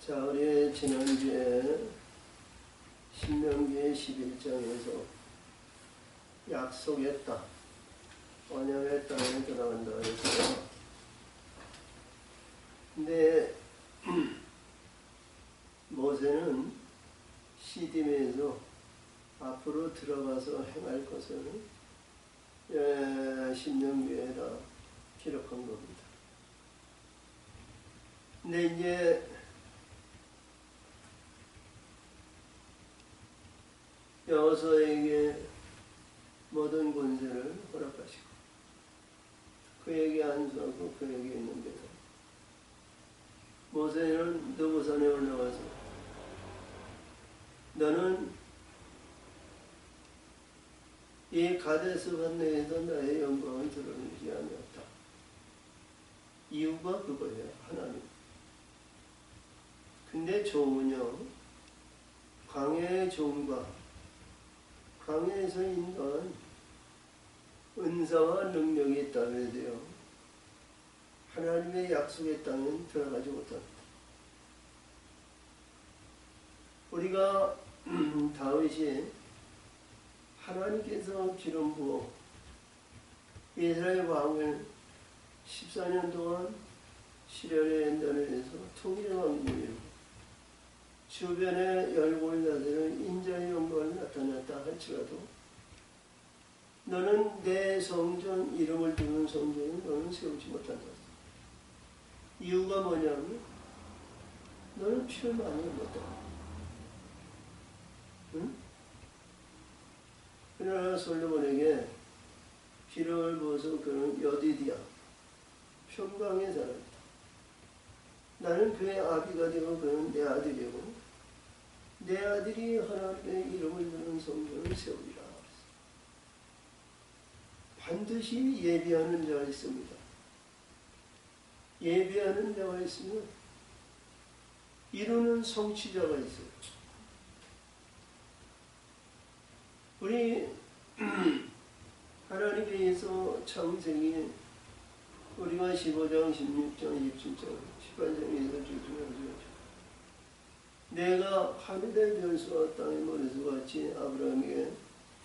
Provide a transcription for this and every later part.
자, 우리 지난주에 신명기 11장에서 약속했다, 언약의 땅에 들어간다 했어요. 근데 모세는 시딤에서 앞으로 들어가서 행할 것을 신명기에다 기록한 겁니다. 근데 이제 여호수아에게 모든 권세를 허락하시고 그에게 안수하고 그에게 있는 데서 모세는 느보산에 올라가서 너는 이 가데스 반네에서 나의 영광을 드러내지 아니었다. 이유가 그거예요. 하나님. 근데 종은요, 광야의 종과 광야에서 인간 은사와 능력이 있다면 돼요. 하나님의 약속의 땅은 들어가지 못합니다. 우리가 다윗이 하나님께서 기름 부어 이스라엘 왕을 14년 동안 시련의 연단에서 통일의 왕국이고 주변에 열골 나되는 인자의 영광을 나타났다 할지라도 너는 내 성전, 이름을 두는 성전을 너는 세우지 못한다. 이유가 뭐냐면 너는 피를 많이 흘렸다. 응? 그러나 솔로몬에게 피를 부어서 그는 여디디야, 평강에 살았다. 나는 그의 아비가 되고 그는 내 아들이고 내 아들이 하나님의 이름을 두는 성전을 세우리라. 반드시 예비하는 자가 있습니다. 예비하는 자가 있으면 이루는 성취자가 있어요. 우리 하나님께서 창세기 우리가 15장, 16장, 27장, 18장에서 주시면서 내가 하늘의 별수와 땅의 모래수와 같이 아브라함에게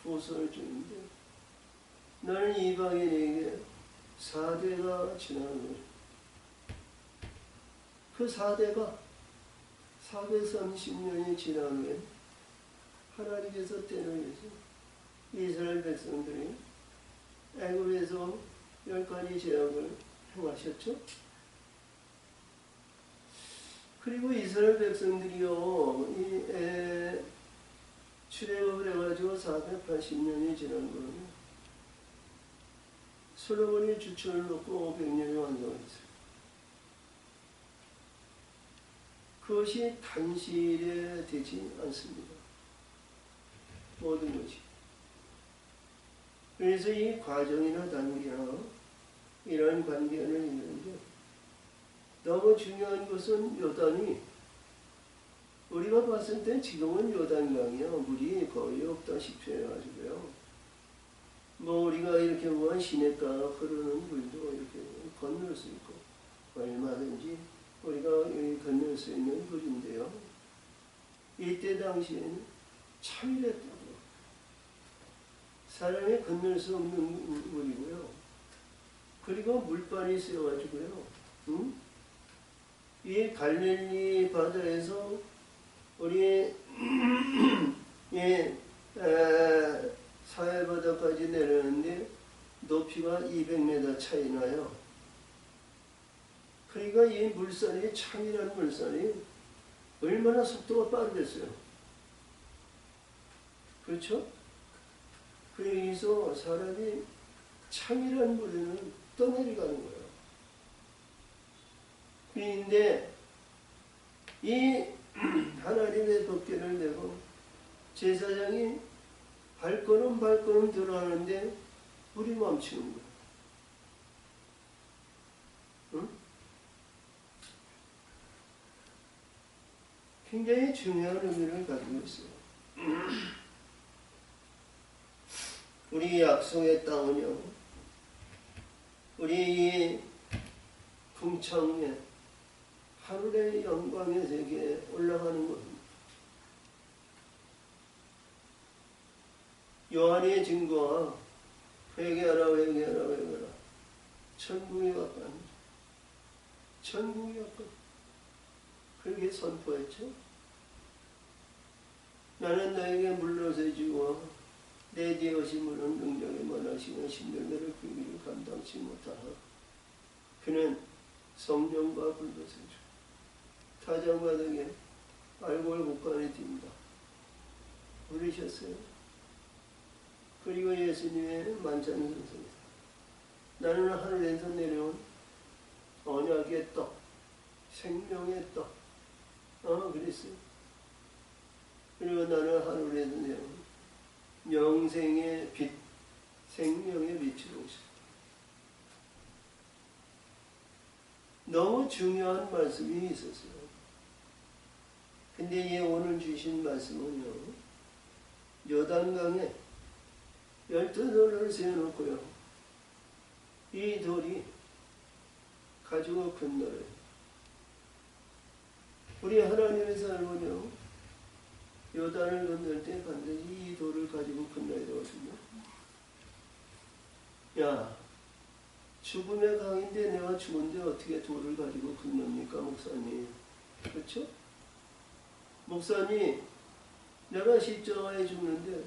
후손을 주는데 나는 이방인에게 4대가 지나는 거죠. 그 4대가 430년이 지난 후에 하나님께서 때를 위해서 이스라엘 백성들이 애굽에서 10가지 제약을 행하셨죠. 그리고 이스라엘 백성들이요, 출애굽을 해가지고 480년이 지난 거예요. 솔로몬이 주천을 놓고 500년이 완성했어요. 그것이 단실에 되지 않습니다. 모든 것이. 그래서 이 과정이나 단계나 이러한 관계는 있는데 너무 중요한 것은 요단이, 우리가 봤을 때 지금은 요단강이요, 물이 거의 없다시피 해가지고요. 뭐 우리가 이렇게 보면 시냇가 흐르는 물도 이렇게 건널 수 있고 얼마든지 우리가 건널 수 있는 물인데요. 이때 당시에는 참이랬다고. 사람이 건널 수 없는 물이고요. 그리고 물발이 있어가지고요. 응? 이 갈릴리 바다에서 우리 사해바다까지 내려오는데 높이가 200m 차이 나요. 그러니까 이 물살이, 참이라는 물살이 얼마나 속도가 빠르겠어요. 그렇죠? 그래서 사람이 참이라는 물에는 떠내려가는 거예요. 그런데 이 하나님의 법궤를 내고 제사장이 발걸음 들어가는데 물이 멈추는 거예요. 응? 굉장히 중요한 의미를 가지고 있어요. 우리 약속의 땅은요, 우리 이 궁창에 하늘의 영광의 세계에 올라가는 겁니다. 요한의 증거와 회개하라 회개하라 회개하라 천국이 가까운 천국이 가까운 그렇게 선포했죠. 나는 너에게 물러서지고 내 뒤에 오심으로는 능력에 원하시는 신들들의 그 일을 감당치 못하나 그는 성령과 불러서죠. 타작마당에 알골 곳간에 띈다. 부르셨어요. 그리고 예수님의 만찬선상에서 나는 하늘에서 내려온 언약의 떡, 생명의 떡, 그랬어요. 그리고 나는 하늘에서 내려온 영생의 빛, 생명의 빛으로 오셨다. 너무 중요한 말씀이 있었어요. 근데 오늘 주신 말씀은요, 요단강에 12돌을 세워놓고요, 이 돌이 가지고 건너래요. 우리 하나님의 삶은요, 요단을 건널 때 반드시 이 돌을 가지고 건너야 되거든요. 야, 죽음의 강인데 내가 죽은데 어떻게 돌을 가지고 건넙니까, 목사님? 그렇죠? 목사님, 내가 십자가에 죽는데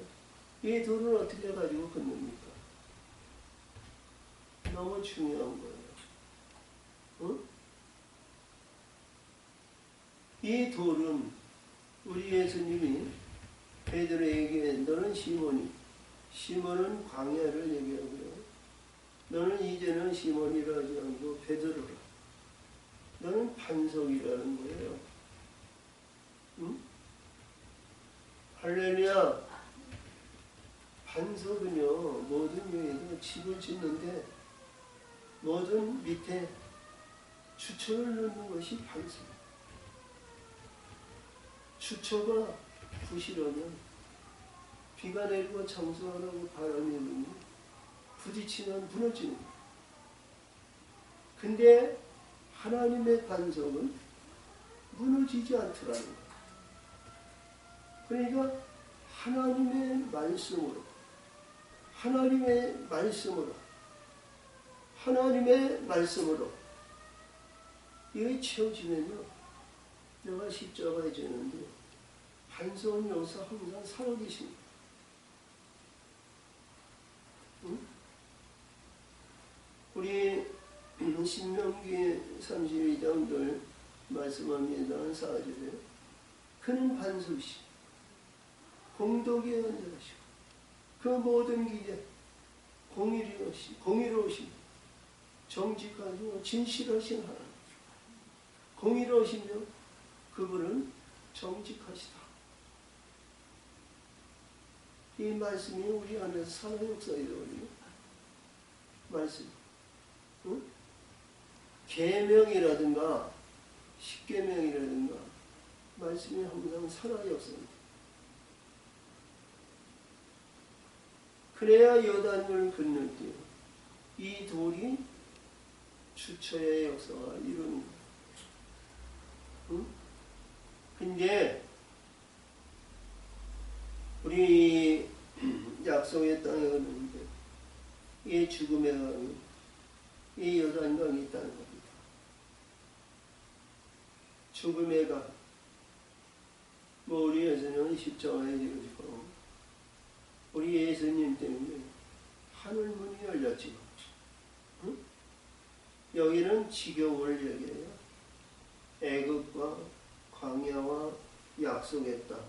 이 돌을 어떻게 가지고 건넙니까? 너무 중요한 거예요. 응? 이 돌은 우리 예수님이 베드로에게 너는 시몬은 광야를 얘기하고요. 너는 이제는 시몬이라 하지 않고 베드로라. 너는 반석이라는 거예요. 응? 할렐루야. 반석은요, 모든 교회도 집을 짓는데 모든 밑에 주초를 넣는 것이 반석. 주초가 부실하면 비가 내리고 청소가 나고 바람이 불면 부딪히면 무너지는 거예요. 근데 하나님의 반석은 무너지지 않더라는 거예요. 그러니까 하나님의 말씀으로 이게 채워지면요, 내가 십자가에 지는데 반석은 여기서 항상 살아계십니다. 응? 우리 신명기 32장들 말씀합니다. 4절에 그는 반석이시고 공덕에 언제하시고 그 모든 길에 공의로우신 정직하시고 진실하신 하나님. 공의로우시며 그분은 정직하시다. 이 말씀이 우리 안에서 살아 역사이거든요. 말씀. 응? 계명이라든가 십계명이라든가 말씀이 항상 살아 역사입니다. 그래야 요단을 건널 때 이 돌이 주처의 역사가 이루는 거예요. 응? 근데 우리 약속의 땅에 오는데 이 죽음의 강이 이 요단강이 있다는 겁니다. 죽음의 강. 우리 예수님은 십자가에 지고 우리 예수님 때문에 하늘문이 열렸지요. 응? 여기는 지경을 얘기해요. 애굽과 광야와 약속의 땅.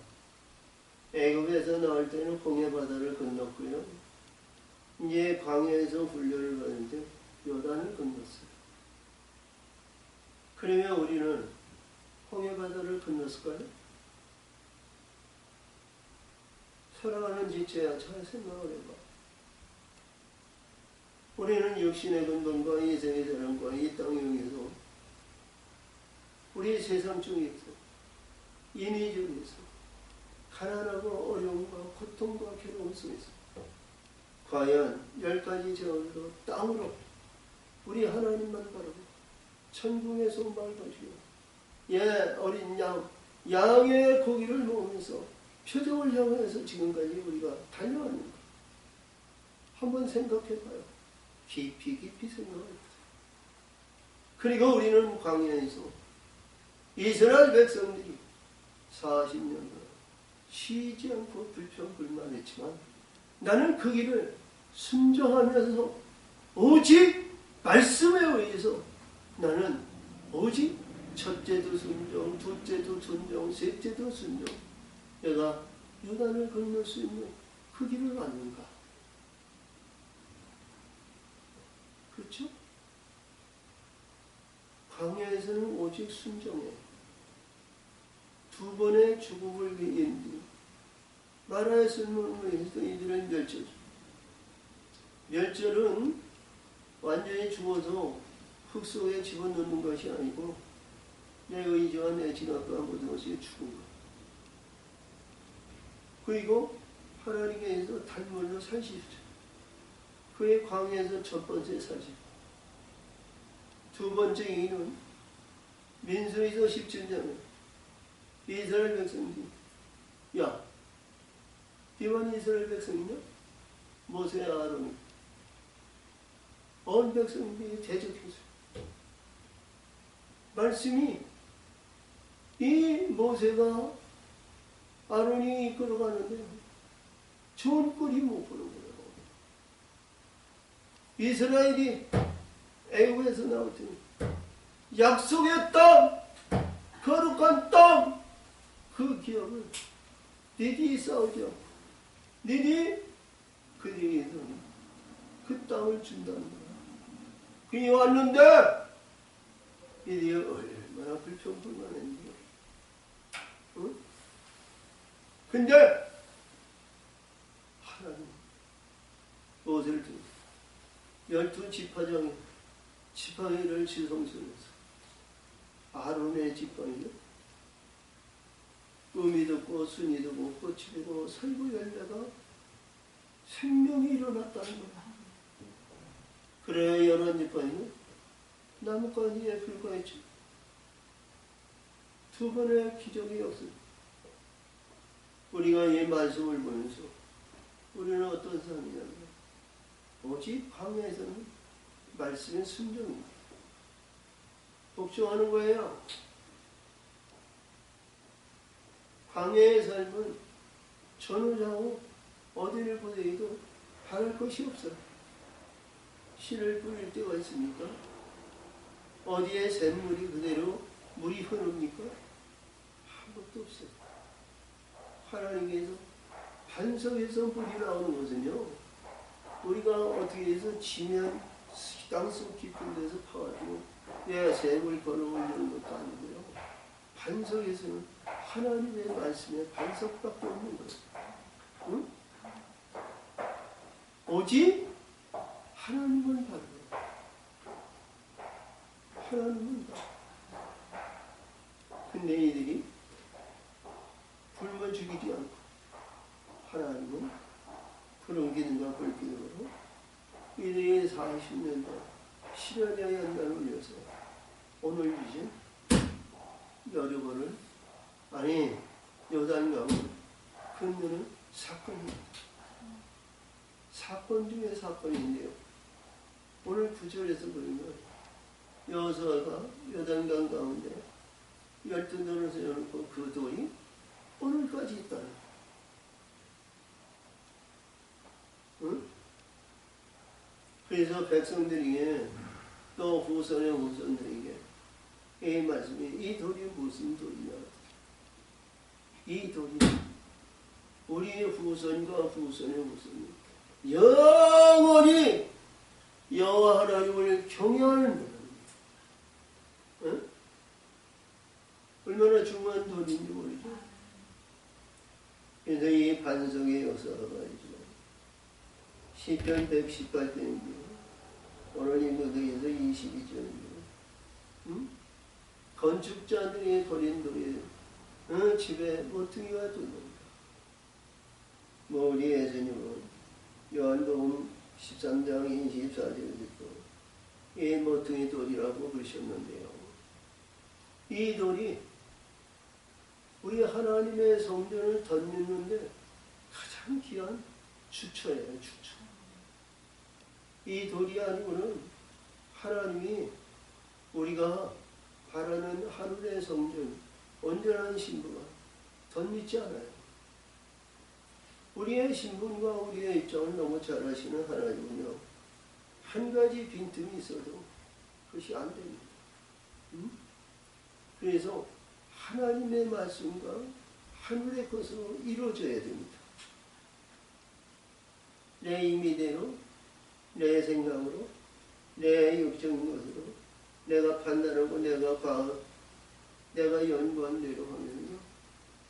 애굽에서 나올 때는 홍해바다를 건넜고요. 이제 광야에서 훈련을 받는데 요단을 건넜어요. 그러면 우리는 홍해바다를 건넜을까요? 살아가는 지체야. 잘 생각을 해봐. 우리는 육신의 근본과 이생의 사랑과 이 땅 영에서 우리 세상 중에서 인위적에서 가난하고 어려움과 고통과 괴로움 속에서 과연 10가지 제언으로 땅으로 우리 하나님만 바라고 천국의 소망을 가지고 어린 양의 고기를 먹으면서 표적을 향해서 지금까지 우리가 달려왔는 것. 한번 생각해봐요. 깊이 생각해보세요. 그리고 우리는 광야에서 이스라엘 백성들이 40년 동안 쉬지 않고 불평불만했지만 나는 그 길을 순종하면서 오직 말씀에 의해서 나는 오직 첫째도 순종, 둘째도 순종, 셋째도 순종. 내가 요단을 건널 수 있는 그 길을 왔는가? 그렇죠? 광야에서는 오직 순종해. 두 번의 죽음을 이긴 뒤 마라의 쓸모를 위해서 이들은 멸절. 멸절은 완전히 죽어서 흙 속에 집어넣는 것이 아니고 내 의지와 내 지각과 모든 것이 죽은 것. 그리고 하나님께서 달물로 사십시오. 그의 광야에서 첫 번째 사십. 두 번째 이유는 민수기서 17장에 이스라엘 백성들이 이만 이스라엘 백성이냐? 모세 아론이 온 백성들이 대적했어요. 말씀이 이 모세가 아론이 이끌어가는데 좋은 꼴이 못 보는 거예요. 이스라엘이 애국에서 나왔더니 약속의 땅, 거룩한 땅, 그 기업을 니들이 싸우지 않고 니들이 그들에게서 그 땅을 준다는 거야. 그게 왔는데 이들이 얼마나 불평불만했는데, 응? 근데 하나님 모세를 두고 12지파장에 지팡이를 지성소에서 아론의 지팡이를 음이 듣고 순이 듣고 꽃이 되고 살구 열매가 생명이 일어났다는 거야. 그래 연한 지팡이는 나뭇가지에 불과했죠. 두 번의 기적이 없습니다. 우리가 이 말씀을 보면서 우리는 어떤 사람이냐면 오직 광야에서는 말씀의 순종입니다. 복종하는 거예요. 광야의 삶은 전후좌우 어디를 보내도 바랄 것이 없어요. 씨를 뿌릴 때가 있습니까? 어디에 샘물이 그대로 물이 흐릅니까? 아무것도 없어요. 하나님께서 반석에서 물이 나오는 것은요, 우리가 어떻게 해서 지면 땅속 깊은 데서 파가지고 내가 샘을 걸어올리는 것도 아니고요. 반석에서는 하나님의 말씀에 반석밖에 없는 거예요. 응? 오직 하나님은 바로 하나님은 바로. 근데 이들이 굶어 죽이지 않고 하나님은 그런 기능과 불기능으로 이들이 40년 동안 실현의 연단을 올려서 오늘 주신 여리고를 요단강을 건너는 사건입니다. 사건 중에 사건인데요. 오늘 9절에서 보면 여호수아가 요단강 가운데 12돌을 세워놓고 그 돌이 오늘까지 있다는 거예요. 응? 그래서 백성들에게 또 후손의 후손들에게 이 말씀이 이 돌이 무슨 돌이냐? 이 돌이 우리의 후손과 후손의 후손이 영원히 여호와 하나님을 경외하는 거예요. 응? 얼마나 중요한 돌인지 모르죠. 그래서 이 반석의 역사가 있죠. 시편 118편인데요. 오늘 인도에서 22절인데요. 응? 건축자들이 버린 돌에 집에 모퉁이가 뚫는다. 우리 예수님은 요한복음 13장 24절에도 이 모퉁이 돌이라고 그러셨는데요. 이 돌이 우리 하나님의 성전을 덧입는데 가장 귀한 주처예요. 주처. 이 돌이 아니고는 하나님이 우리가 바라는 하늘의 성전, 온전한 신부가 덧입지 않아요. 우리의 신분과 우리의 입장을 너무 잘 아시는 하나님은요, 한 가지 빈틈이 있어도 그것이 안 됩니다. 그래서 하나님의 말씀과 하늘의 것으로 이루어져야 됩니다. 내 임의대로, 내 생각으로, 내 육적인 것으로 내가 판단하고 내가 연구한 대로 하면요,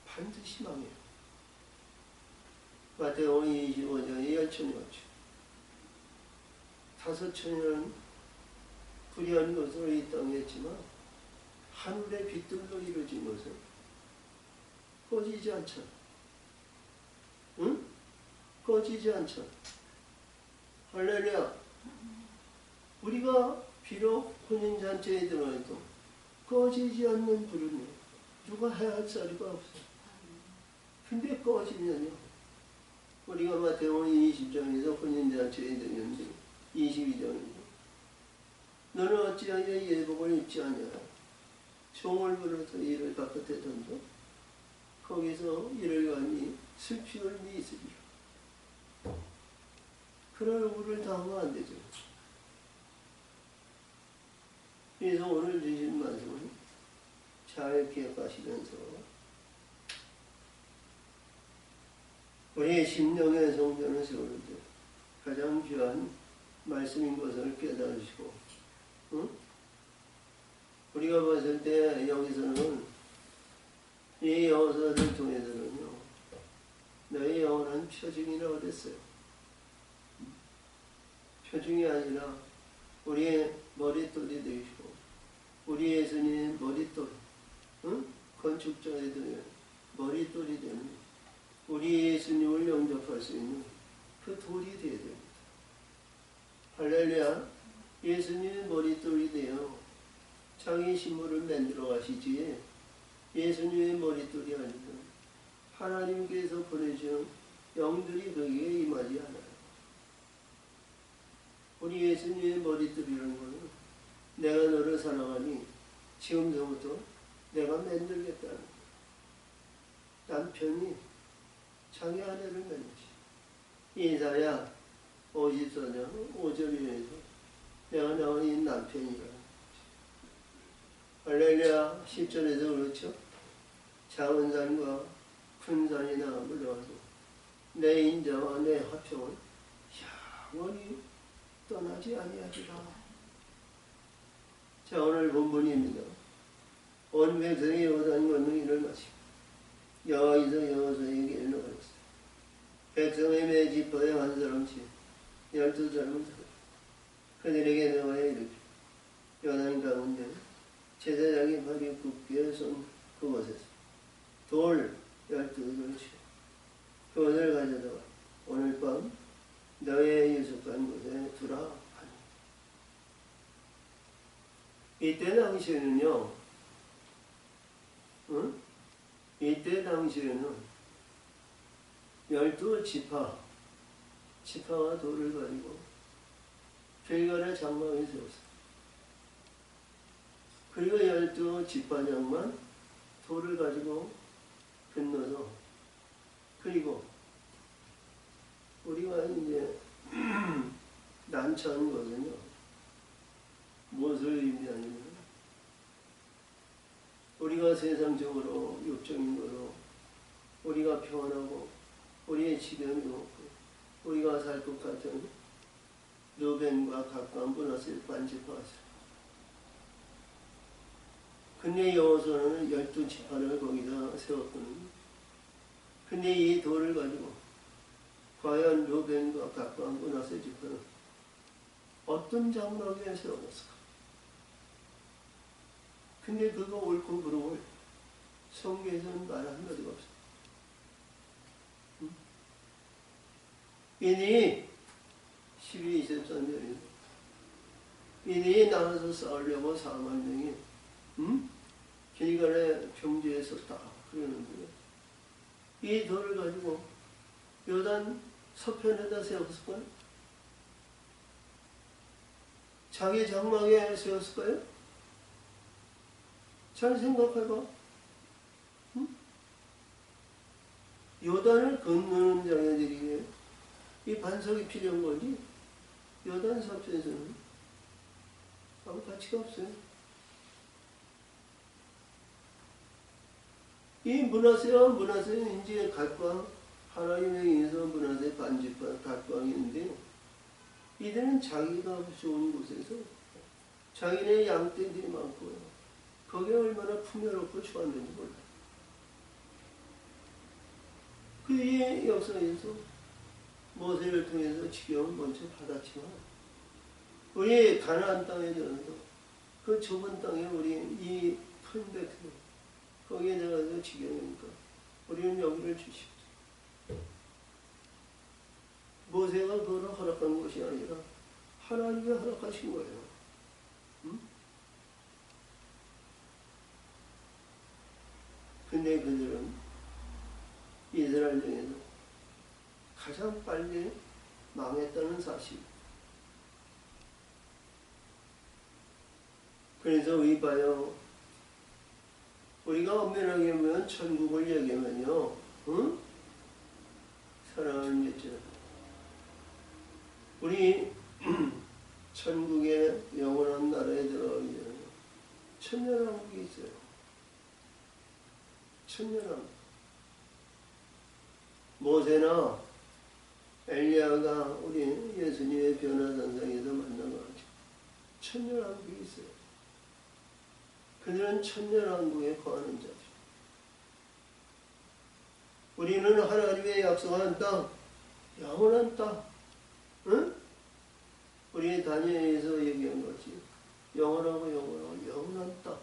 반드시 망해요. 마태복음 25장에 열천이 왔죠. 5천년은 불의한 것으로 이 땅에 했지만 하늘의 빛들로 이루어진 것은 꺼지지 않죠. 응? 꺼지지 않죠. 할렐루야. 우리가 비록 혼인잔치에 들어가도 꺼지지 않는 불은요, 누가 해할 자리가 없어요. 근데 꺼지면요, 우리가 마태복음 20장에서 혼인잔치에 들었는데 22장에서 너는 어찌하여 예복을 입지 않냐. 종을 불러서 이를 바깥에 던져 거기서 이를 가니 슬피 울미 있으리라. 그런 우를 당하면 안 되죠. 그래서 오늘 주신 말씀은 잘 기억하시면서 우리의 심령의 성전을 세우는 데 가장 귀한 말씀인 것을 깨달으시고, 응? 우리가 봤을 때 여기서는 이 여호사를 통해서는요, 너의 영원한 표징이라고 그랬어요. 표징이 아니라 우리의 머릿돌이 되시고, 우리 예수님의 머릿돌, 응? 건축자의 머릿돌이 되는 우리 예수님을 영접할 수 있는 그 돌이 되어야 됩니다. 할렐루야. 예수님의 머릿돌이 되어 자기 신부를 만들어 가시지, 예수님의 머릿돌이 아니면 하나님께서 보내준 영들이 거기에 임하지 않아요. 우리 예수님의 머릿돌이라는 것은 내가 너를 사랑하니 지금서부터 내가 만들겠다는 거예요. 남편이 자기 아내를 만나시. 이사야 54장 5절에서 내가 너의 남편이라. 할렐루야. 10절에서 그렇죠. 작은 산과 큰 산이나 물러가서 내 인자와 내 화평은 영원히 떠나지 아니하리라. 자, 오늘 본문입니다. 온 백성이 여호사님 권능이를 마시고 여호와께서 여호사에게 일러가셨어요. 백성의 매 지파에 한 사람씩 12사람을 들어 그들에게 내가 이르기를 요단 가운데 제사장이 발이 굳게 선 그곳에서 돌 12돌을 치워 그것을 가져다가 오늘 밤 너의 유숙한 곳에 두라 하니. 이때 당시에는요, 응? 이때 당시에는 12지파와 돌을 가지고 길갈의 장막에 세웠어요. 그리고 12지파장만 돌을 가지고 건너서, 그리고 우리가 이제 난처한 것은요, 무엇을 의미하냐면 우리가 세상적으로 육적인 거로 우리가 평안하고 우리의 지경이 없고 우리가 살 것 같은 르벤과 가까운 브라셀 반지파였어요. 근데 여호수아는 12지파를 거기다 세웠거든요. 근데 이 돌을 가지고 과연 르벤과 가까운 브라셀 지파는 어떤 장막에 세워놨을까? 근데 그거 옳고 그름을 성경에서는 말 한마디가 없어요. 이니 12, 23절에 이니 나와서 싸우려고 4만 명이 길갈의 평지에 섰다 그러는데 이 돌을 가지고 요단 서편에다 세웠을까요? 자기 장막에 세웠을까요? 잘 생각해봐. 응? 요단을 건너는 자녀들이게 이 반석이 필요한 거지. 요단 서편에서는 아무 가치가 없어요. 이 문하세는 이제 각광, 하나님에 의해서 문하세 반지파 각광인데 이들은 자기가 좋은 곳에서 자기네 양떼들이 많고요. 거기에 얼마나 풍요롭고 좋았는지 몰라요. 그의 역사에서 모세를 통해서 지경을 먼저 받았지만 우리 가나안 땅에 들어서 그 좁은 땅에 우리 이 큰 백성 거기에 들어가서 지경이니까 우리는 여기를 주십시오. 모세가 그걸 허락한 것이 아니라 하나님이 허락하신 거예요. 응? 근데 그들은 이스라엘 중에서 가장 빨리 망했다는 사실. 그래서 우리 봐요. 우리가 엄밀하게 보면 천국을 얘기하면요. 응? 사랑하는 예전. 우리 천국의 영원한 나라에 들어가기 전에 천년왕국이 있어요. 천년왕국. 모세나 엘리야가 우리 예수님의 변화산상에서 만난 것 같죠. 천년왕국이 있어요. 그들은 천년왕국에 거하는 자죠. 우리는 하나님의 약속한 땅, 영원한 땅, 응? 우리 다니엘에서 얘기한 거지. 영원하고 영원한 땅,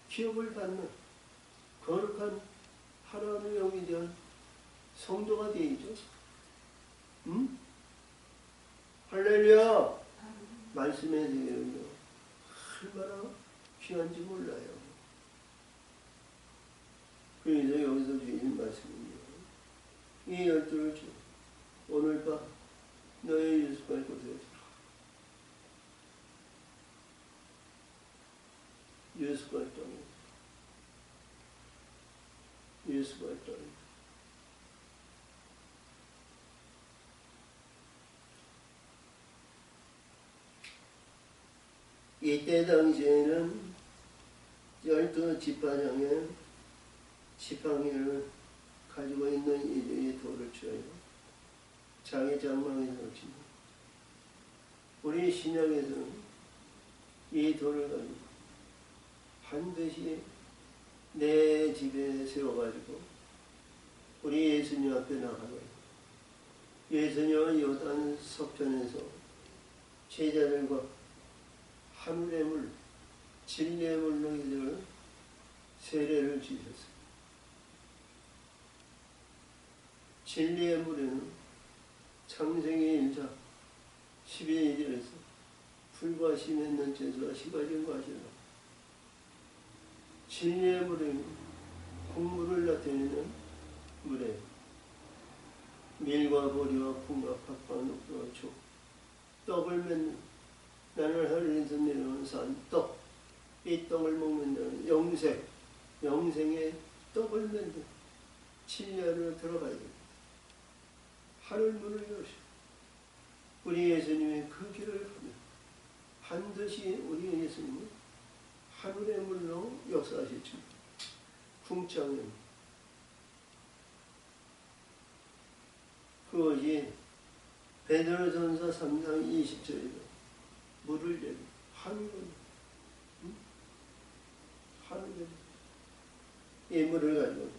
기업을 받는 거룩한 하나님의 영이 대한 성도가 되어야죠. 응? 할렐루야! 말씀에 대해서 얼마나 귀한지 몰라요. 그래서 여기서 주신 말씀은요. 이 12를 주 오늘 밤 너의 유숙할 곳에 유숙할 땅에 유숙할 땅에 이때 당시에는 12지파장에 지팡이를 가지고 있는 이들이 돌을 쳐요. 자기 장막에 놓치는. 우리 신약에서는 이 돌을 가지고 반드시 내 집에 세워가지고 우리 예수님 앞에 나가고 예수님은 요단 서편에서 제자들과 하늘의 물, 진리의 물로 이들을 세례를 주셨어요. 진리의 물에는 창세기 1장 12절에서 불과 심했는 죄수와 시가진 과시라. 진리의 물에는 국물을 나타내는 물에 밀과 보리와 콩과 팥과 녹두와 초, 떡을 맺는 나는 하늘에서 내려온 산 떡, 이 떡을 먹는 자는 영생의 떡을 맺는 진리로 들어가야 됩니다. 하늘 문을 여시고 우리 예수님의 그 길을 가면 반드시 우리 예수님은 하늘의 물로 역사하시죠. 궁창은 그것이 베드로전서 3장 20절에 물을 내리 하늘을 하늘을 이 물을 가지고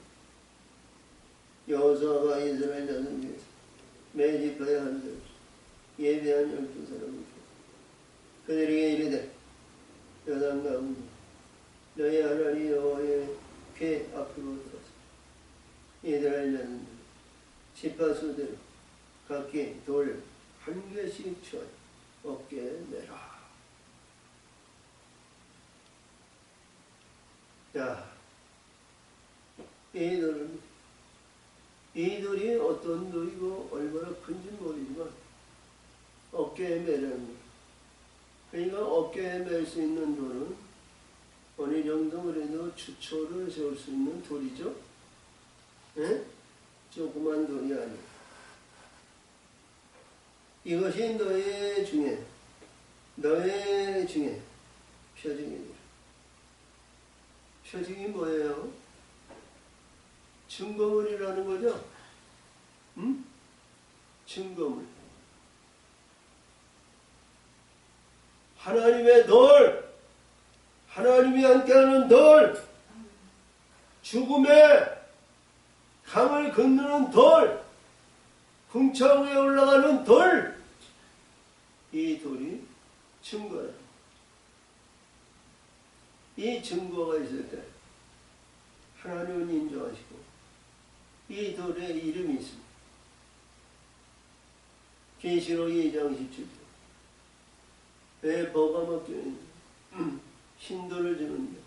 여호수아가 이스라엘 자손 중에서 매집하여 한 사람 예배한 12사람을 주 그들에게 이르되 여단 가운데 너희 하나님 여호와의 궤 앞으로 들어서 이스라엘 자손들 지파수대로 각기 돌 한 개씩 취하여 어깨에 매라. 자, 이 돌이 어떤 돌이고 얼마나 큰지는 모르지만 어깨에 매라는 거. 그러니까 어깨에 맬 수 있는 돌은 어느 정도 그래도 주초를 세울 수 있는 돌이죠. 예? 조그만 돌이 아니고. 이것이 너의 중에 표징이다. 표징이 뭐예요? 증거물이라는 거죠. 응? 증거물. 하나님의 돌, 하나님이 함께하는 돌, 죽음의 강을 건너는 돌, 궁창 위에 올라가는 돌, 이 돌이 증거다. 이 증거가 있을 때 하나님은 인정하시고 이 돌에 이름이 있습니다. 계시록 2장 17절 왜 버가 먹기는 신도를 주는데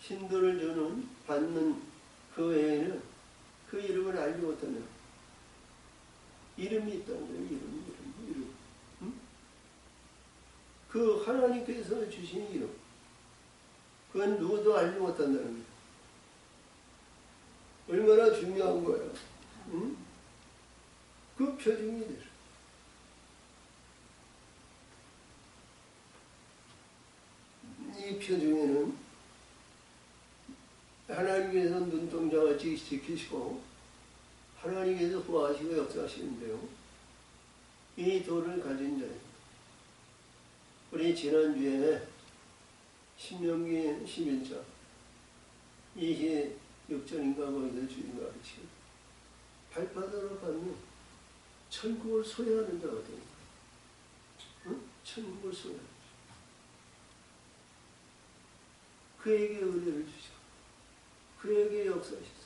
신도를 주는 받는 그 외에는 그 이름을 알지 못하면 이름이 있다는 거예요. 이름. 응? 그 하나님께서 주신 이름 그건 누구도 알지 못한다는 거예요. 얼마나 중요한 거예요. 응? 그 표징이 되죠. 이 표징에는 하나님께서 눈동자같이 지키시고 하나님께서 후하시고 역사하시는데요. 이 돌을 가진 자예요. 우리 지난주에 신명기 11장 26절인가 거기서 주인과 같이 발바닥으로 받는 천국을 소유하는 자거든요. 응? 천국을 소유하는 자. 그에게 은혜를 주시고 그에게 역사하셔서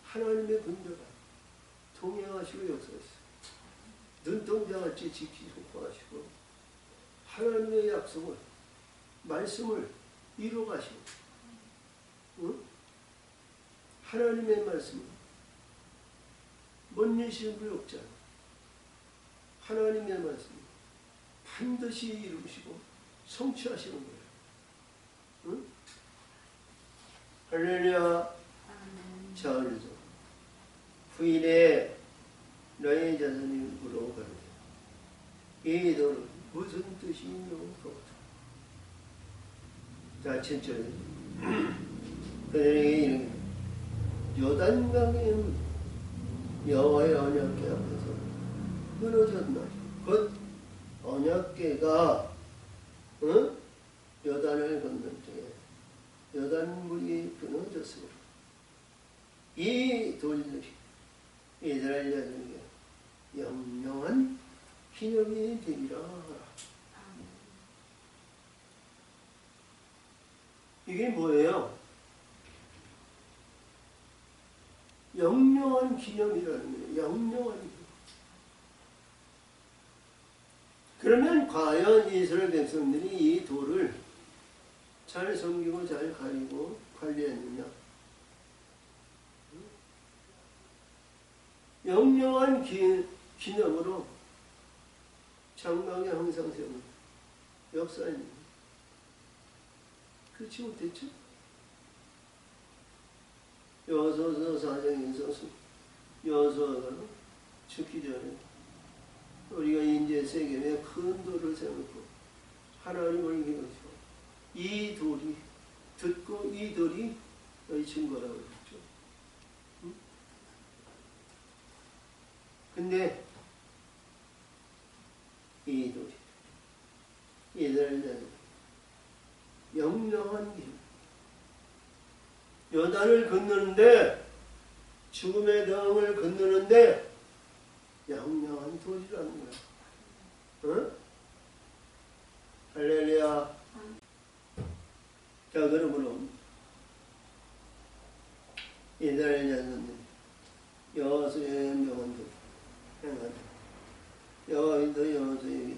하나님의 군대가 동행하시고 역사하셔서 눈동자같이 지키시고 하시고 하나님의 약속을 말씀을 이루어가시고 응? 하나님의 말씀을 먼일신 부역자 하나님의 말씀을 반드시 이루시고 성취하시는 거예요. 응? 할렐루야. 자, 그래서 후일에 너의 자손이 물어가는데 이 돌은 무슨 뜻이 있는 것이다. 자, 7절에 그들에게 이르기를 요단강에 여호와의 언약궤 앞에서 끊어졌나니 곧 언약궤가 요단을 건널 때에 요단물이 끊어졌으므로 이 돌들이 이스라엘 자손에게 영영한 기념이 되리라 하라. 이게 뭐예요? 영영한 기념이라는 거예요. 영영한 기념. 그러면 과연 이스라엘 백성들이 이 돌을 잘 섬기고 잘 가리고 관리했느냐? 영영한 기념으로 장막에 항상 세우는 역사입니다. 그렇지 못했죠? 여호수아 4장에서 여호수아가 죽기 전에 우리가 이제 세겜에 큰 돌을 세우고 하나님을 기도하시고 이 돌이 듣고 이 돌이 너희 증거라고 그랬죠. 응? 근데 이 돌이 이스라엘 자손 영영한 길 요단을 건너는데 죽음의 강을 건너는데 영영한 돌이라는 거야. 응? 할렐루야. 자, 그러므로 이스라엘 자손들 여호수아의 명한 돌 행하되 여호와도 여호수아에게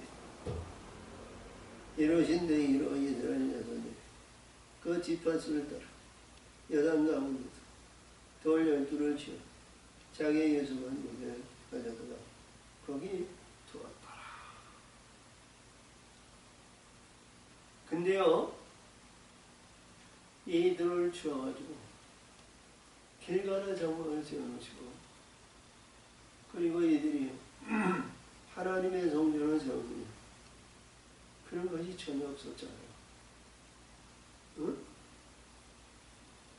이루신 대로 이스라엘 자손들이 그 뒷받침을 따라 여단 가운데서 돌 12를 치어 자기의 예수만 무게를 가져다가 거기 두었더라. 근데요, 이 돌을 치워가지고 길가나 장막을 세워놓으시고, 그리고 이들이 하나님의 성전을 세우니 그런 것이 전혀 없었잖아요. 응?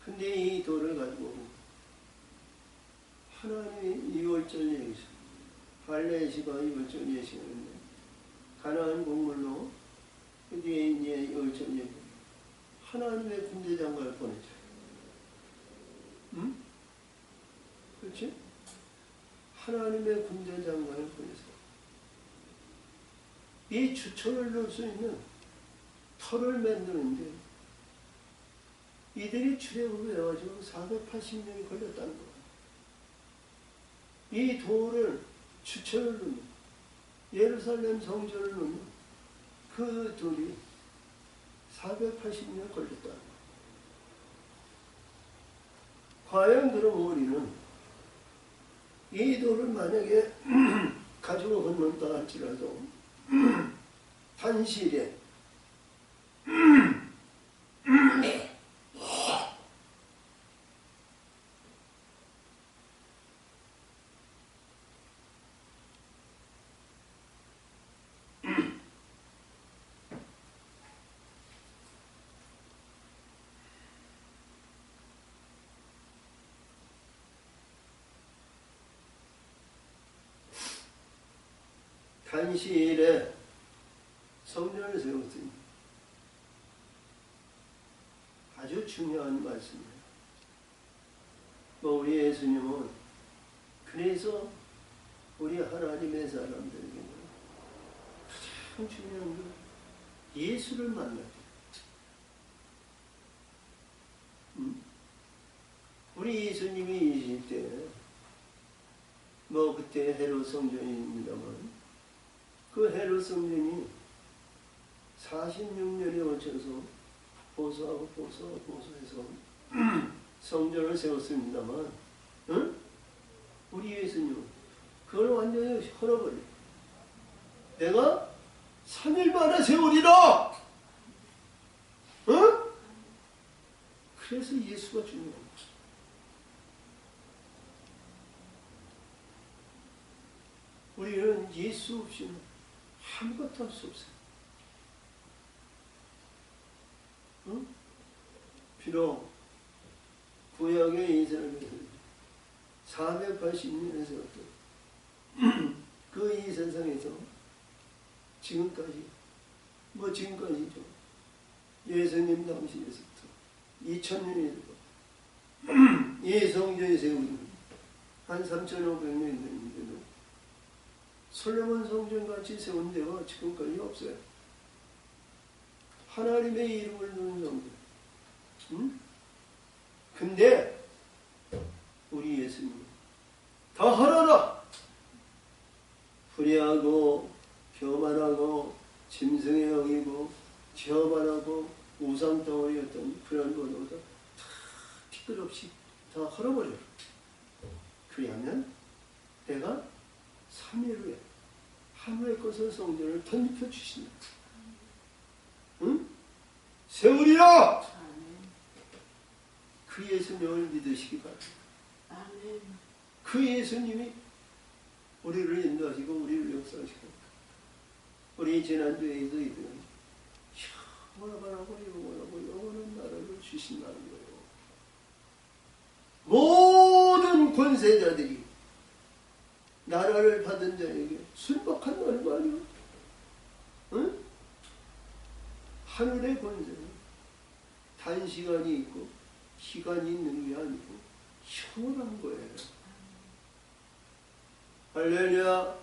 근데 이 돌을 가지고 하나님이 이월절 예식, 할례시가 이월절 예식하는데 가나안 곡물로 그 뒤에 이제 이월절 예식, 하나님의 군대 장관을 보내죠. 응? 그렇지? 하나님의 군대 장관을 보내서 이 주천을 넣을 수 있는 터를 만드는데 이들이 출애굽을 해가지고 480년이 걸렸다는 거예요. 이 돌을 주천을 넣는, 예루살렘 성전을 넣는 그 돌이 480년 걸렸다는 거예요. 과연 그럼 우리는 이 돌을 만약에 가지고 건넌다 할지라도 단실에 단실에 성전을 세웠으니 아주 중요한 말씀이에요. 우리 예수님은 그래서 우리 하나님의 사람들에게는 가장 중요한 건 예수를 만나야 돼요. 우리 예수님이 이실 때 그때 헤롯 성전입니다만 그 헤롯 성전이 46년에 걸쳐서 보수해서 성전을 세웠습니다만, 응? 우리 예수님은 그걸 완전히 헐어버려. 내가 3일 만에 세우리라! 응? 그래서 예수가 중요한 거야. 우리는 예수 없이는 아무것도 할 수 없어요. 응? 비록 구약의 이스라엘은 480년에 세웠던 그 이 세상에서 지금까지 지금까지죠. 예수님 당시에서부터 2000년이 되고 이 성전이 세우는 한 3,500년이 됐는데도 솔로몬 성전같이 세운 데가 지금까지 없어요. 하나님의 이름을 두는 성전. 응? 근데 우리 예수님 다 하나라. 불의하고 교만하고 짐승에 여기고 저만하고 우상덩어리였던 그런 것보다 다 티끌없이 다 헐어버려. 그리하면 내가 3일 후에 하늘의 것을 성전을 던져 주신다. 응? 세우리라! 그 예수님을 믿으시기 바랍니다. 그 예수님이 우리를 인도하시고 우리를 역사하시고 우리 지난주에도 이들은 영원하고 영원한 나라를 주신다는 거예요. 모든 권세자들이 나라를 받은 자에게 순박한다는 거 아니에요? 응? 하늘의 권세는 단시간이 있고 시간이 있는 게 아니고 영원한 거예요. 할렐루야.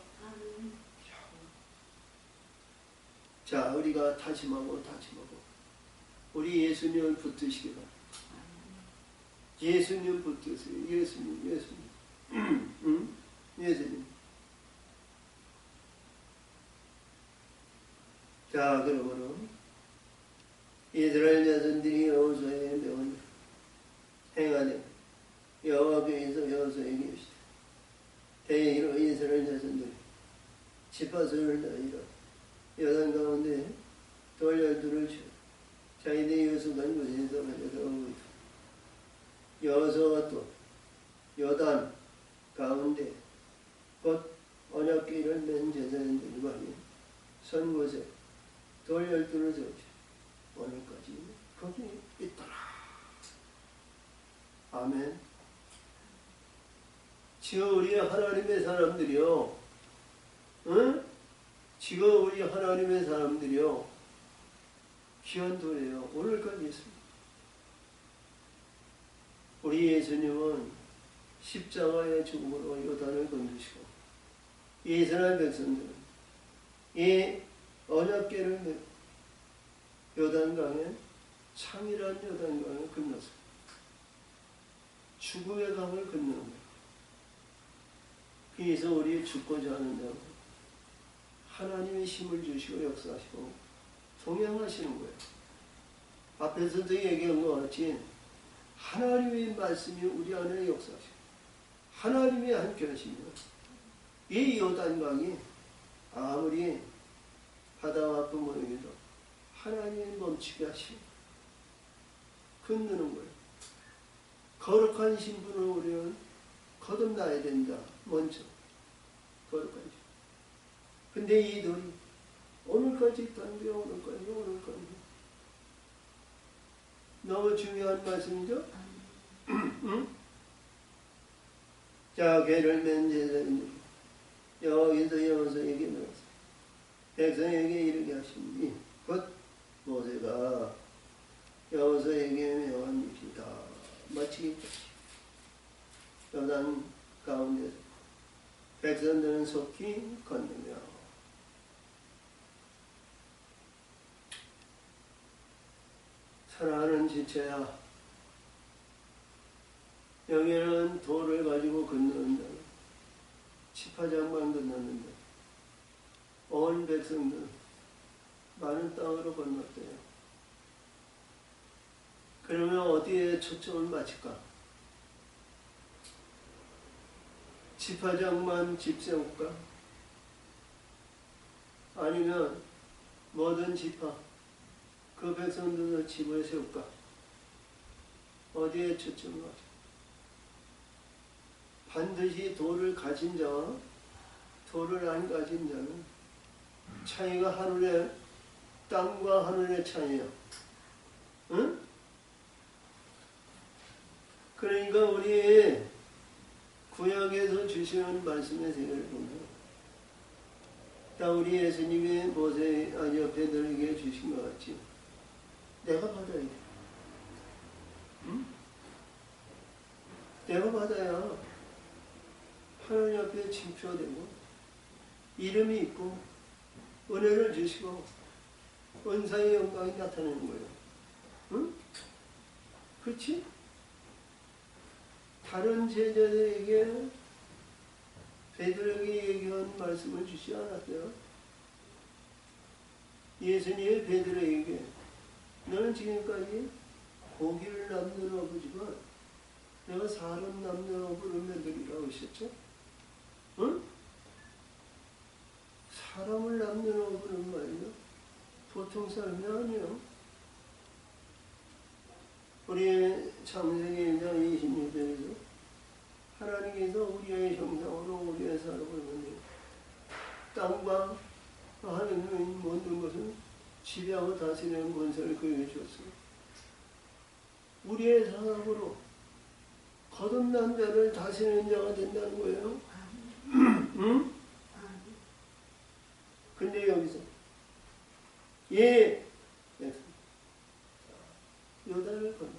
자, 우리가 다짐하고 우리 예수님을 붙드시기 바랍니다. 예수님 붙드세요. 예수님. 응? 예수님. 자, 그러므로 이스라엘 자손들이 여호수아의 명을 행하되 여호와께서 여호수아에게 이르시되 대의로 이스라엘 자손들이 지파수를 나이라 여단 가운데 돌 12를 주어 자기들이 요수간 곳에서 가져가고 있다. 여호수아가 또 여단 가운데 곧 언약궤를 맨 제사장들과 선 곳에 돌 12를 세우지 오늘까지 거기 있더라. 아멘. 지금 우리 하나님의 사람들이요, 응? 지금 우리 하나님의 사람들이요, 귀한 돌이에요. 오늘까지 있습니다. 우리 예수님은 십자가의 죽음으로 요단을 건드시고 이스라엘 백성들은 이 언약궤를 메고 요단강에 창이란 요단강을 건넜습니다. 죽음의 강을 건너는 거예요. 그래서 우리 죽고자 하는 자 하나님의 힘을 주시고 역사하시고 동행하시는 거예요. 앞에서도 얘기한 것 같이 하나님의 말씀이 우리 안에 역사하시고 하나님이 함께 하시면 이 요단강이 아무리 바다와 그 모양이도 하나님이 멈추게 하시고 건너는 거예요. 거룩한 신분을 우리는 거듭나야 된다. 먼저 거룩한 신분. 근데 이 돌이 오늘까지 있다는 게 오늘까지. 너무 중요한 말씀이죠? 응? 자, 괴를 맨 제사장들이 여호와께서 여호수아에게 말하사 백성에게 이르게 하시니 곧 모세가 여호수아에게 명한 일이 다 마치기까지 요단 가운데 백성들은 속히 건너며 사랑하는 지체야, 여기는 돌을 가지고 건너는다. 지파장만 건너는데 온 백성들 많은 땅으로 건넜대요. 그러면 어디에 초점을 맞출까? 지파장만 집 세울까? 아니면 모든 지파 그 백성들도 집을 세울까? 어디에 초점을 맞출까? 반드시 돌을 가진 자와 돌을 안 가진 자는 차이가 하늘의 땅과 하늘의 차이예요. 응? 그러니까 우리 구약에서 주시는 말씀의 세계를 보면 다 우리 예수님이 모세 베드로에게 주신 것 같이 내가 받아야 돼. 응? 내가 받아야 하나님 앞에 징표되고 이름이 있고 은혜를 주시고 은사의 영광이 나타나는 거예요. 응? 그렇지? 다른 제자들에게 베드로에게 얘기한 말씀을 주지 않았어요. 예수님이 베드로에게 너는 지금까지 고기를 남는 어부지만 내가 사람 남는 어부를 만들이라고 하셨죠? 응? 사람을 남는 어부는 말이야 보통 사람이 아니에요. 우리 창세기 1장 26절에서 하나님께서 우리의 형상으로 우리의 사람을 만들고 땅과 하늘의 모든 것을 지배하고 다스리는 권세를 그에게 주었어요. 우리의 사람으로 거듭난 자를 다스리는 자가 된다는 거예요. 응? 근데 여기서 요단을 건넜다.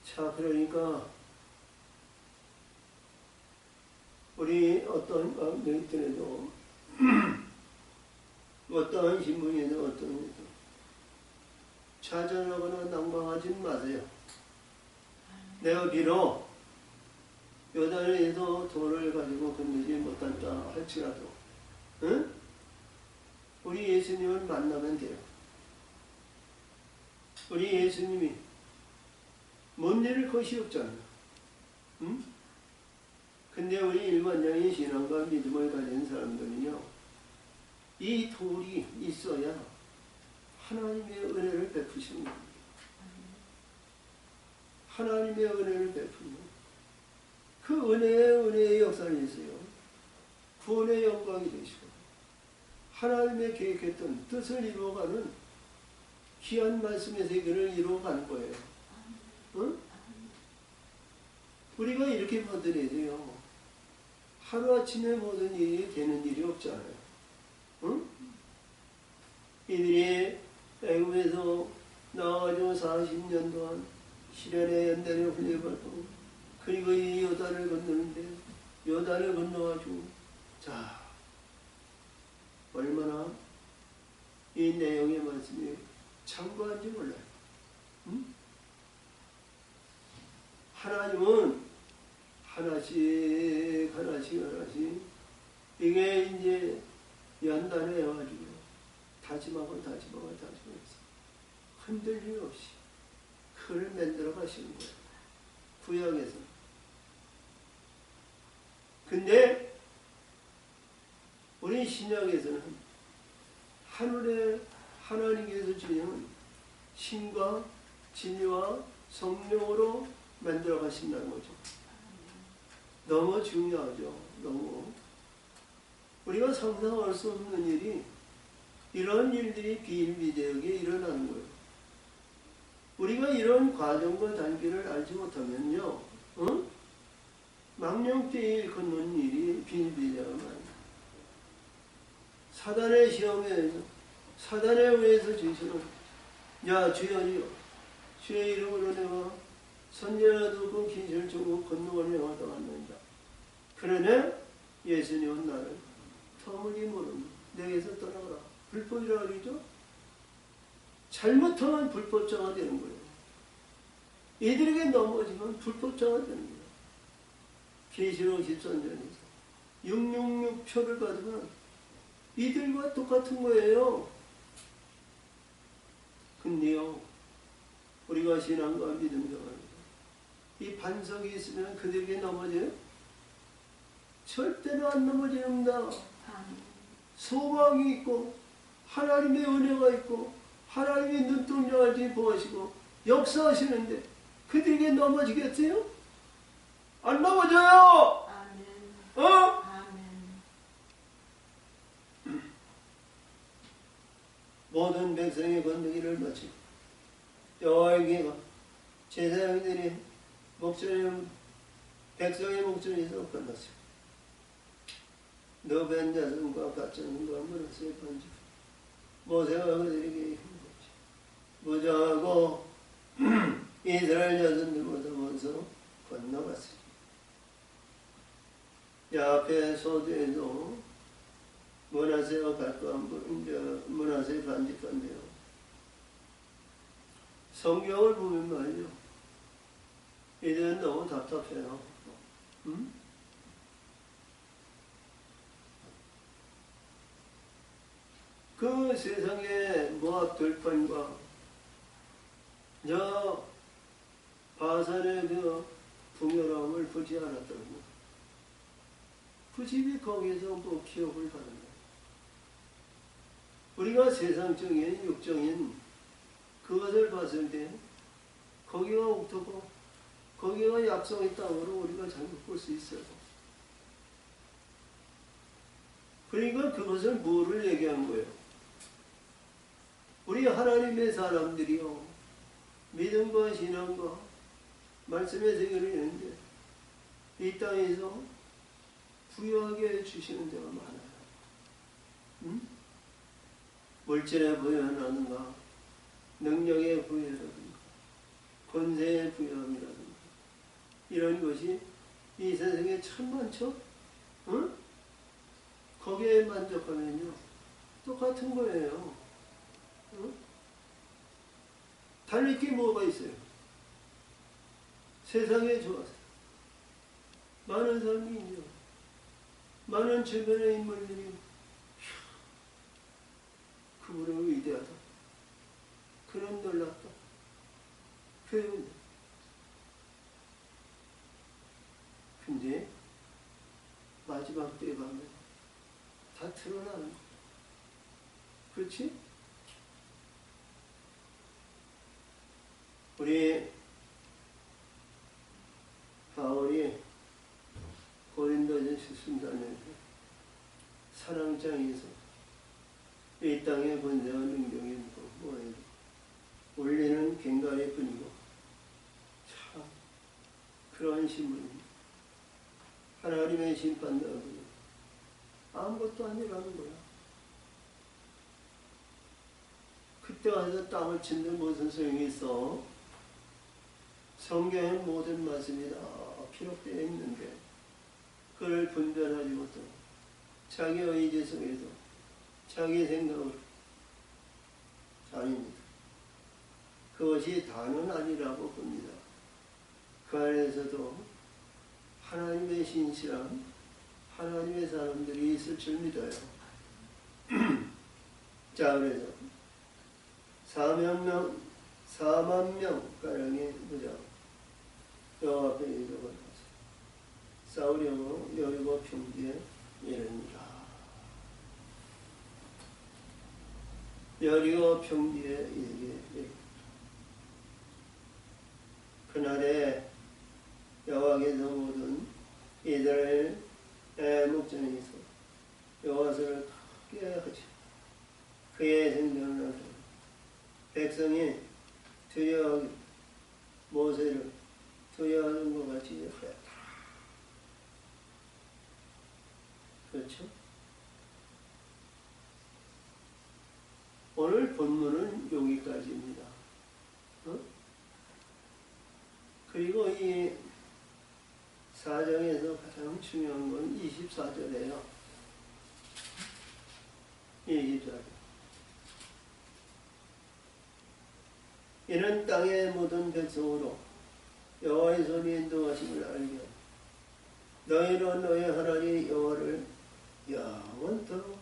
자, 그러니까 우리 어떤 가운데들에도 어떠한 신분이든 어떤 일도 좌절하거나 낭망하지 마세요. 내가 비록 요단에서 돌을 가지고 건너지 못한다 할지라도 응? 우리 예수님을 만나면 돼요. 우리 예수님이 뭔 일을 것이 없잖아요. 응? 근데 우리 일반적인 신앙과 믿음을 가진 사람들은요, 이 돌이 있어야 하나님의 은혜를 베푸시는 겁니다. 하나님의 은혜를 베푸는 그 은혜의 역사는 있어요. 구원의 영광이 되시고 하나님의 계획했던 뜻을 이루어가는 귀한 말씀의 세계를 이루어가는 거예요. 응? 우리가 이렇게 받아들여야 돼요. 하루아침에 모든 일이 되는 일이 없잖아요. 응? 이들이 애굽에서 나와가지고 40년 동안 시련의 연단을 흘려받고 그리고 이 요단을 건너는데 요단을 건너가지고 자 얼마나 이 내용의 말씀이 참고한지 몰라요. 응? 하나님은 하나씩 이게 이제 연단을 해가지고 다짐하고 흔들림 없이 그를 만들어 가시는 거예요. 구약에서. 근데 우리 신약에서는 하늘에 하나님께서 주시는 신과 진리와 성령으로 만들어 가신다는 거죠. 너무 중요하죠. 너무. 우리가 상상할 수 없는 일이 이런 일들이 비일비재하게 일어나는 거예요. 우리가 이런 과정과 단계를 알지 못하면요, 망령되이 걷는 일이 비일비재하게 많아요. 사단의 시험에 사단에 의해서 주시는 야 주여 주의 이름으로 내가 선지자도 그 귀신을 주고 건너가는 영화도 왔는다. 그러나 예수님은 나를 터무니 모르는 내게서 떠나가라. 불법이라 그러죠? 잘못하면 불법자가 되는 거예요. 이들에게 넘어지면 불법자가 되는 거예요. 계시록 13장에서 666표를 받으면 이들과 똑같은 거예요. 근데요, 우리가 신앙과 믿음과 이 반석이 있으면 그들에게 넘어져요? 절대로 안 넘어집니다. 소망이 있고 하나님의 은혜가 있고 하나님의 눈동자를 보시고 역사하시는데 그들에게 넘어지겠어요? 안 넘어져요. 아멘. 모든 백성의 건너기를 마치고 여호와에게 제사장들이 백성의 목전에서 건넜어요. 너벤 자손과 가짜손과 문하세의 반죽 모세가 그들에게 무장하고 이스라엘 자손들보다 먼저 건너갔어요. 야페 소두에도 문하세와 문하세 반죽한데요. 성경을 보면 말이죠. 이들은 너무 답답해요. 그 세상의 모압 들판과 저 바산의 그 풍요로움을 보지 않았더군요. 그 집이 거기에서 뭐 기업을 받는 거예요. 우리가 세상적인 육적인 그것을 봤을 때 거기가 옥토고 거기가 약속의 땅으로 우리가 잘못 볼 수 있어요. 그러니까 그것을 뭐를 얘기한 거예요? 우리 하나님의 사람들이요, 믿음과 신앙과 말씀의 세계를 이루는데 이 땅에서 부유하게 주시는 데가 많아요. 물질의 부여라든가 능력의 부여라든가 권세의 부여함이라든가 이런 것이 이 세상에 참 많죠? 거기에 만족하면요 똑같은 거예요. 달릴 게 뭐가 있어요? 세상에 좋아서 많은 사람이 있죠. 많은 주변의 인물들이 그분은 위대하다, 그는 놀랍다, 그 근데 마지막 때에 가면 다 드러나는 거야. 그렇지? 우리 바울이 고린도전서 13장에서 사랑장에서 이 땅의 권세와 능력이 뭐예요? 원래는 갱가리 뿐이고 참 그러한 신분입니다. 하나님의 심판당하고 아무것도 아니라는 거야. 그때 가서 땅을 친들 무슨 소용이 있어? 성경의 모든 말씀이 다 기록되어 있는데 그걸 분별하지 못하고 자기 의지 속에서 자기 생각으로 아닙니다. 그것이 다는 아니라고 봅니다. 그 안에서도 하나님의 신실한 하나님의 사람들이 있을 줄 믿어요. 자, 그래서 4만 명가량의 무장 여호와 앞에 이르고 싸우려고 여리고 평지에 이르니라. 여리고 평지에 이르게 그날에 여호와께서 모든 이스라엘 목전에서 여호와를 크게 하시고 그의 생명을 하시고 백성이 두려워하기 모세를 두려워하는 것 같이 하였다. 그렇죠? 오늘 본문은 여기까지입니다. 그리고 이 4장에서 가장 중요한 건 24절이에요. 24절. 이는 땅의 모든 백성으로 여호와의 손이 인도하심을 알게 너희는 너희 하나님 여호와를 영원토록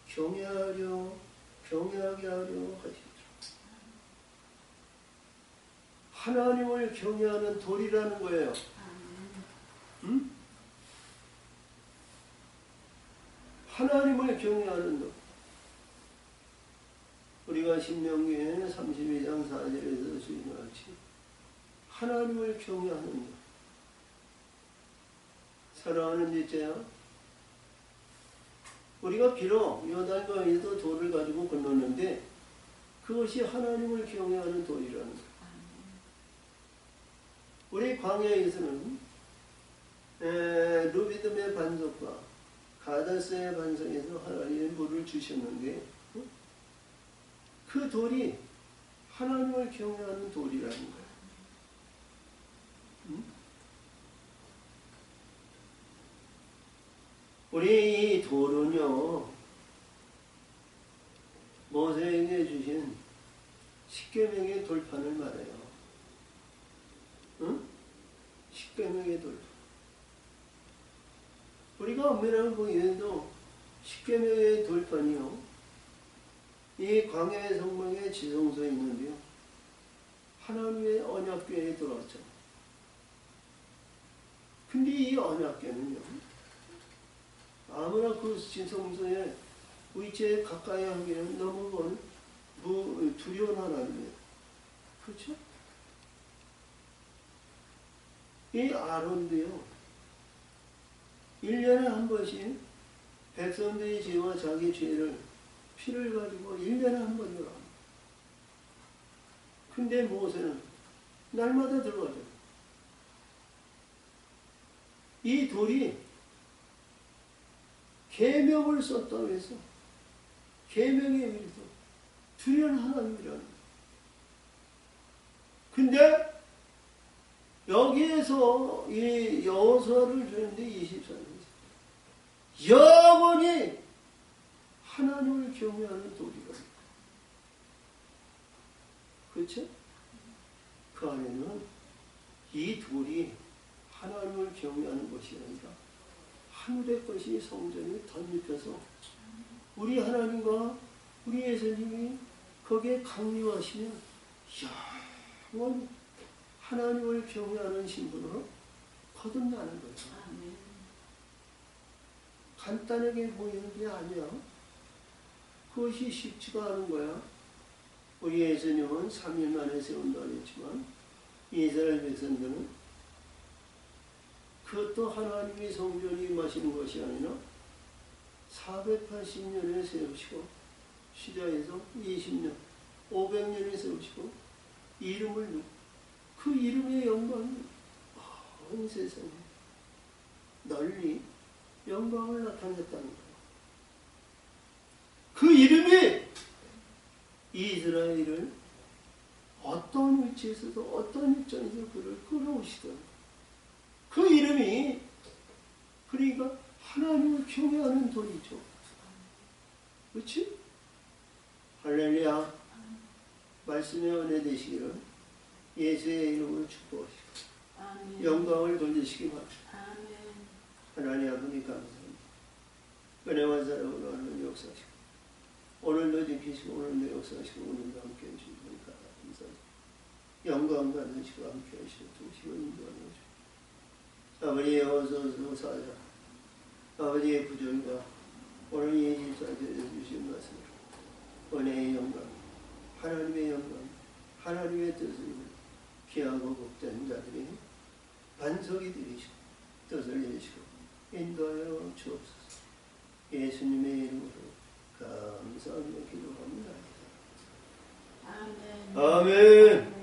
경외하게 하려 하시리라. 하나님을 경외하는 도리라는 거예요. 응? 하나님을 경외하는 것. 우리가 신명기에 32장 4절에서 주인같이 하나님을 경외하는 것. 사랑하는 지체야, 우리가 비록 요단강에서 돌을 가지고 건넜는데 그것이 하나님을 경외하는 도리라는 것. 우리 광야에서는 루비딤의 반석과 가데스의 반석에서 하나님의 물을 주셨는데 그 돌이 하나님을 경외하는 돌이라는 거예요. 우리 이 돌은요, 모세에게 주신 십계명의 돌판을 말해요. 응? 십계명의 돌판. 우리가 엄밀하게 보기에도 십계명의 돌판이요, 이 광야의 성막의 지성소에 있는데요, 하나님의 언약궤에 들어왔죠. 근데 이 언약궤는요, 아무나 그 지성소에 의지에 가까이 하기에는 너무 두려운 하나님이에요. 그렇죠? 이 아론도요, 1년에 한 번씩 백성들의 죄와 자기 죄를 피를 가지고 1년에 한 번 들어갑니다. 근데 모세는 날마다 들어가죠. 이 돌이 계명을 썼다고 해서 계명에 의해서 두려운 하나님이라는 거예요. 근데 여기에서 이 여호수아를 주는데 24절에서 영원히 하나님을 경외하는 도리가 있다. 그렇죠? 그 안에는 이 돌이 하나님을 경외하는 것이 아니라 하늘의 것이 성전에 덧입혀서 우리 하나님과 우리 예수님이 거기에 강림하시면 영원히 하나님을 경외하는 신분으로 거듭나는 거죠. 아멘. 간단하게 보이는 게 아니야. 그것이 쉽지가 않은 거야. 우리 예수님은 3일 만에 세운다고 했지만 이스라엘 백성들은 그것도 하나님이 성전이 임하시는 것이 아니라 480년에 세우시고 시대에서 20년, 500년에 세우시고 이름을 그 이름의 영광이 온 세상에 널리 영광을 나타냈다는 거예요. 그 이름이 이스라엘을 어떤 위치에서도 어떤 입장에서 그를 끌어오시던 그 이름이 그러니까 하나님을 경외하는 돌이죠. 그렇지? 할렐루야. 말씀의 은혜 되시기를 예수의 이름으로 축복하시고 아멘. 영광을 돌리시기 바랍니다. 아멘. 하나님 아버지 감사합니다. 은혜와 사랑으로 하나님 역사하시고 오늘도 지키시고 오늘도 역사하시고 오늘도 함께 해주시고 감사합니다. 영광 받으시고 함께 하시고 두시고 인도하는 거죠. 아버지의 어서서 사자 아버지의 부정과 오늘 예지사에 주신 말씀으로 은혜의 영광 하나님의 영광 하나님의 뜻을 피하고 복된 자들이 반석이 되시고 뜻을 내시고 인도하여 주옵소서. 예수님의 이름으로 감사하며 기도합니다. 아멘. 아멘.